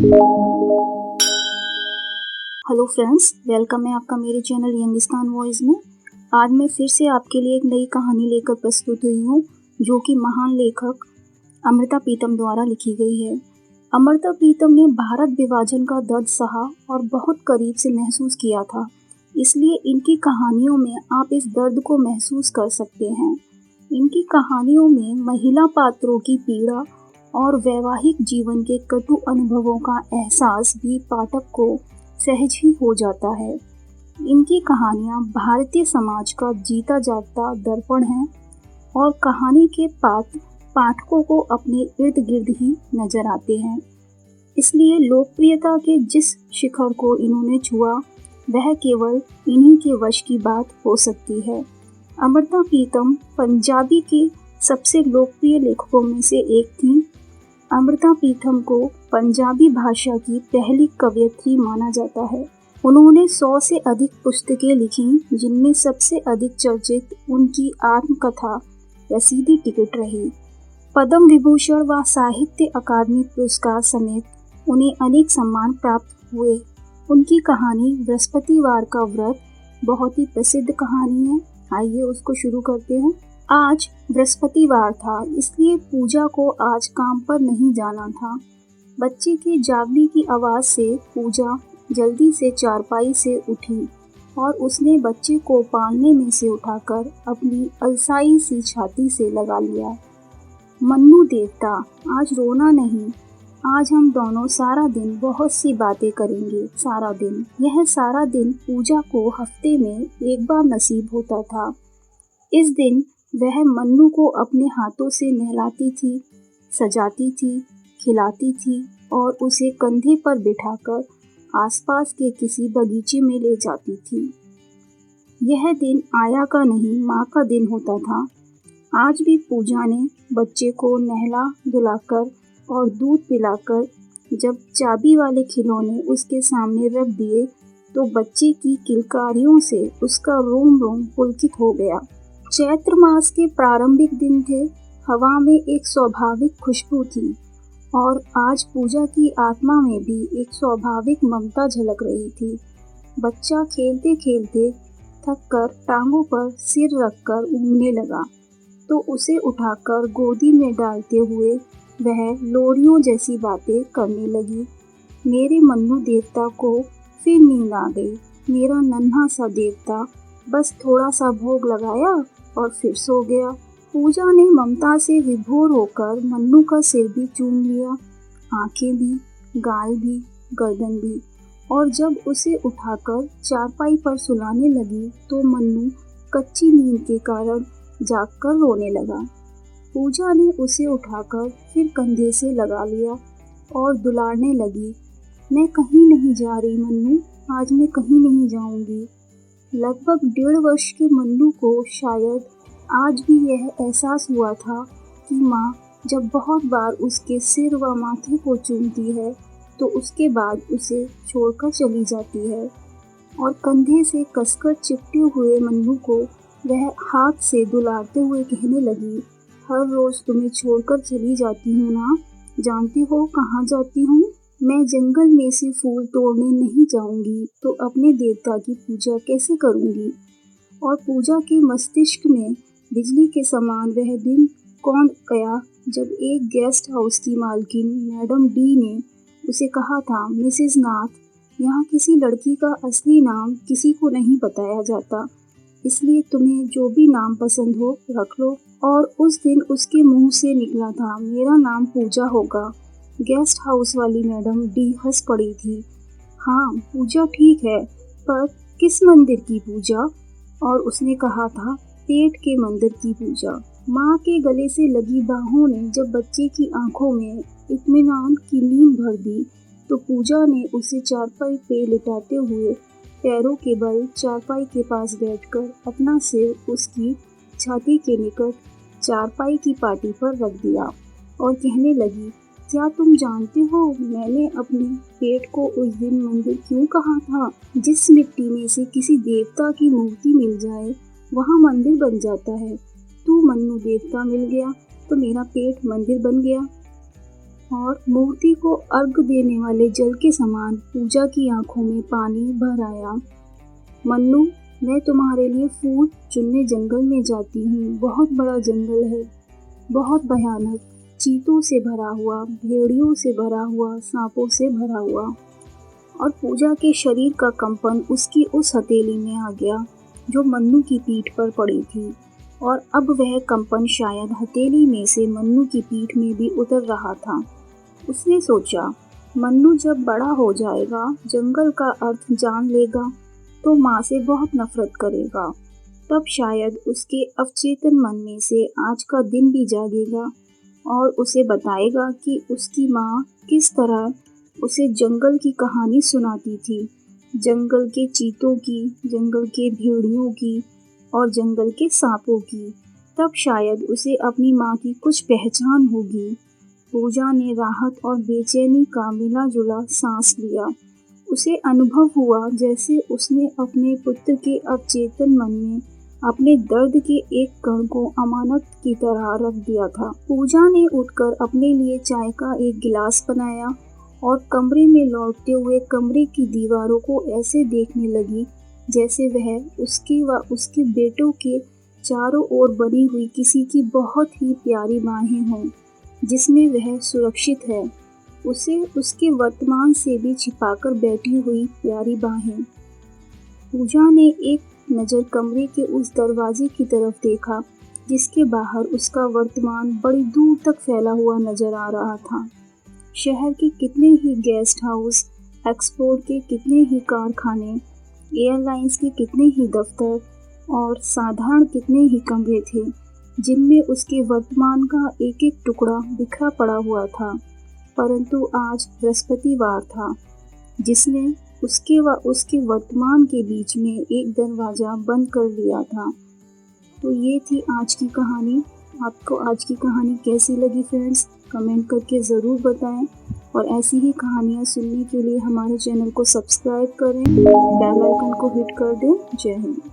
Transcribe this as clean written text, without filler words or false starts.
Hello friends, welcome है आपका मेरे चैनल यंगिस्तान वॉइस में। आज मैं फिर से आपके लिए एक नई कहानी लेकर प्रस्तुत हुई हूँ, जो कि महान लेखक अमृता प्रीतम द्वारा लिखी गई है। अमृता प्रीतम ने भारत विभाजन का दर्द सहा और बहुत करीब से महसूस किया था, इसलिए इनकी कहानियों में आप इस दर्द को महसूस कर सकते हैं। इनकी कहानियों में महिला पात्रों की पीड़ा और वैवाहिक जीवन के कटु अनुभवों का एहसास भी पाठक को सहज ही हो जाता है। इनकी कहानियाँ भारतीय समाज का जीता जागता दर्पण हैं और कहानी के पात्र पाठकों को अपने इर्द गिर्द ही नजर आते हैं। इसलिए लोकप्रियता के जिस शिखर को इन्होंने छुआ, वह केवल इन्हीं के वश की बात हो सकती है। अमृता प्रीतम पंजाबी के सबसे लोकप्रिय लेखकों में से एक थीं। अमृता प्रीतम को पंजाबी भाषा की पहली कवयित्री माना जाता है। उन्होंने 100 से अधिक पुस्तकें लिखी, जिनमें सबसे अधिक चर्चित उनकी आत्मकथा रसीदी टिकट रही। पद्म विभूषण व साहित्य अकादमी पुरस्कार समेत उन्हें अनेक सम्मान प्राप्त हुए। उनकी कहानी बृहस्पतिवार का व्रत बहुत ही प्रसिद्ध कहानी है। आइए उसको शुरू करते हैं। आज बृहस्पतिवार था, इसलिए पूजा को आज काम पर नहीं जाना था। बच्चे के जागने की आवाज़ से पूजा जल्दी से चारपाई से उठी और उसने बच्चे को पालने में से उठाकर अपनी अलसाई सी छाती से लगा लिया। मन्नू देवता, आज रोना नहीं, आज हम दोनों सारा दिन बहुत सी बातें करेंगे। सारा दिन, यह सारा दिन पूजा को हफ्ते में एक बार नसीब होता था। इस दिन वह मन्नू को अपने हाथों से नहलाती थी, सजाती थी, खिलाती थी और उसे कंधे पर बिठाकर आसपास के किसी बगीचे में ले जाती थी। यह दिन आया का नहीं, माँ का दिन होता था। आज भी पूजा ने बच्चे को नहला धुलाकर और दूध पिलाकर जब चाबी वाले खिलौने उसके सामने रख दिए, तो बच्चे की किलकारियों से उसका रोम रोम पुलकित हो गया। चैत्र मास के प्रारंभिक दिन थे। हवा में एक स्वाभाविक खुशबू थी और आज पूजा की आत्मा में भी एक स्वाभाविक ममता झलक रही थी। बच्चा खेलते खेलते थककर टांगों पर सिर रखकर ऊँघने लगा, तो उसे उठाकर गोदी में डालते हुए वह लोरियों जैसी बातें करने लगी। मेरे मन्नू देवता को फिर नींद आ गई। मेरा नन्हा सा देवता बस थोड़ा सा भोग लगाया और फिर सो गया। पूजा ने ममता से विभोर होकर मन्नू का सिर भी चूम लिया, आंखें भी, गाल भी, गर्दन भी, और जब उसे उठाकर चारपाई पर सुलाने लगी तो मन्नू कच्ची नींद के कारण जागकर रोने लगा। पूजा ने उसे उठाकर फिर कंधे से लगा लिया और दुलारने लगी। मैं कहीं नहीं जा रही मन्नू, आज मैं कहीं नहीं जाऊंगी। लगभग 1.5 वर्ष के मन्नू को शायद आज भी यह एहसास हुआ था कि माँ जब बहुत बार उसके सिर व माथे को चूमती है तो उसके बाद उसे छोड़कर चली जाती है, और कंधे से कसकर चिपटे हुए मन्नू को वह हाथ से दुलारते हुए कहने लगी, हर रोज तुम्हें छोड़कर चली जाती हूँ ना, जानती हो कहाँ जाती हूँ? मैं जंगल में से फूल तोड़ने नहीं जाऊंगी तो अपने देवता की पूजा कैसे करूंगी? और पूजा के मस्तिष्क में बिजली के समान वह दिन कौंध गया जब एक गेस्ट हाउस की मालकिन मैडम डी ने उसे कहा था, मिसेस नाथ, यहाँ किसी लड़की का असली नाम किसी को नहीं बताया जाता, इसलिए तुम्हें जो भी नाम पसंद हो रख लो। और उस दिन उसके मुंह से निकला था, मेरा नाम पूजा होगा। गेस्ट हाउस वाली मैडम डी हंस पड़ी थी। हाँ, पूजा ठीक है, पर किस मंदिर की पूजा? और उसने कहा था, पेट के मंदिर की पूजा। माँ के गले से लगी बाहों ने जब बच्चे की आंखों में इत्मीनान की नींद भर दी, तो पूजा ने उसे चारपाई पे लिटाते हुए पैरों के बल चारपाई के पास बैठकर अपना सिर उसकी छाती के निकट चारपाई की पाटी पर रख दिया और कहने लगी, क्या तुम जानते हो मैंने अपने पेट को उस दिन मंदिर क्यों कहा था? जिस मिट्टी में से किसी देवता की मूर्ति मिल जाए वहाँ मंदिर बन जाता है। तू मन्नू देवता मिल गया तो मेरा पेट मंदिर बन गया। और मूर्ति को अर्घ देने वाले जल के समान पूजा की आंखों में पानी भर आया। मन्नू, मैं तुम्हारे लिए फूल चुनने जंगल में जाती हूँ। बहुत बड़ा जंगल है, बहुत भयानक, चीतों से भरा हुआ, भेड़ियों से भरा हुआ, सांपों से भरा हुआ। और पूजा के शरीर का कंपन उसकी उस हथेली में आ गया जो मन्नू की पीठ पर पड़ी थी, और अब वह कंपन शायद हथेली में से मन्नू की पीठ में भी उतर रहा था। उसने सोचा, मन्नू जब बड़ा हो जाएगा, जंगल का अर्थ जान लेगा तो माँ से बहुत नफरत करेगा। तब शायद उसके अवचेतन मन में से आज का दिन भी जागेगा और उसे बताएगा कि उसकी माँ किस तरह उसे जंगल की कहानी सुनाती थी, जंगल के चीतों की, जंगल के भेड़ियों की और जंगल के सांपों की। तब शायद उसे अपनी माँ की कुछ पहचान होगी। पूजा ने राहत और बेचैनी का मिला जुला सांस लिया। उसे अनुभव हुआ जैसे उसने अपने पुत्र के अवचेतन मन में अपने दर्द के एक कण को अमानत की तरह रख दिया था। पूजा ने उठकर अपने लिए चाय का एक गिलास बनाया और कमरे में लौटते हुए कमरे की दीवारों को ऐसे देखने लगी जैसे वह उसके व उसके बेटों के चारों ओर बनी हुई किसी की बहुत ही प्यारी बाहें हों, जिसमें वह सुरक्षित है। उसे उसके वर्तमान से भी छिपाकर बैठी हुई प्यारी बाहें। पूजा ने एक नज़र कमरे के उस दरवाजे की तरफ देखा जिसके बाहर उसका वर्तमान बड़ी दूर तक फैला हुआ नजर आ रहा था। शहर के कितने ही गेस्ट हाउस, एक्सपोर्ट के कितने ही कारखाने, एयरलाइंस के कितने ही दफ्तर और साधारण कितने ही कमरे थे जिनमें उसके वर्तमान का एक एक टुकड़ा बिखरा पड़ा हुआ था। परंतु आज बृहस्पतिवार था जिसने उसके व उसके वर्तमान के बीच में एक दरवाज़ा बंद कर लिया था। तो ये थी आज की कहानी। आपको आज की कहानी कैसी लगी फ्रेंड्स, कमेंट करके ज़रूर बताएं। और ऐसी ही कहानियाँ सुनने के लिए हमारे चैनल को सब्सक्राइब करें, बेल आइकन को हिट कर दें। जय हिंद।